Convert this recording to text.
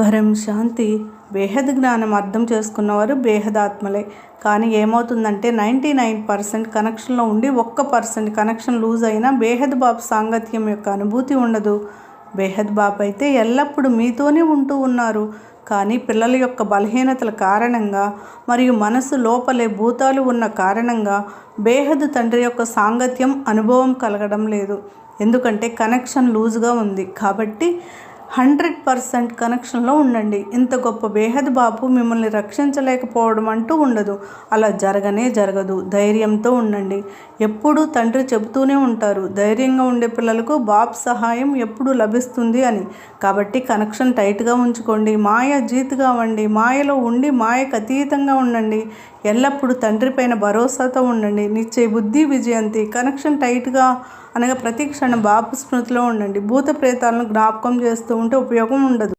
పరం శాంతి. బేహద్ జ్ఞానం అర్థం చేసుకున్నవారు బేహదాత్మలే. కానీ ఏమవుతుందంటే 99% కనెక్షన్లో ఉండి 1% కనెక్షన్ లూజ్ అయినా బేహద్ బాబు సాంగత్యం యొక్క అనుభూతి ఉండదు. బేహద్ బాబు అయితే ఎల్లప్పుడూ మీతోనే ఉంటూ ఉన్నారు. కానీ పిల్లల యొక్క బలహీనతల కారణంగా మరియు మనసు లోపలే భూతాలు ఉన్న కారణంగా బేహద్ తండ్రి యొక్క సాంగత్యం అనుభవం కలగడం లేదు. ఎందుకంటే కనెక్షన్ లూజ్గా ఉంది. కాబట్టి 100% కనెక్షన్లో ఉండండి. ఇంత గొప్ప బేహద్ బాబు మిమ్మల్ని రక్షించలేకపోవడం అంటూ ఉండదు. అలా జరగనే జరగదు. ధైర్యంతో ఉండండి. ఎప్పుడూ తండ్రి చెబుతూనే ఉంటారు, ధైర్యంగా ఉండే పిల్లలకు బాబు సహాయం ఎప్పుడు లభిస్తుంది అని. కాబట్టి కనెక్షన్ టైట్గా ఉంచుకోండి. మాయ జీతుగా అవ్వండి. మాయలో ఉండి మాయకు అతీతంగా ఉండండి. ఎల్లప్పుడూ తండ్రి పైన భరోసాతో ఉండండి. నిశ్చయ బుద్ధి విజయంతి. కనెక్షన్ టైట్గా అనగా ప్రతి క్షణం బాబు స్మృతిలో ఉండండి. భూత ప్రేతాలను జ్ఞాపకం చేస్తూ ఉంటే ఉపయోగం ఉండదు.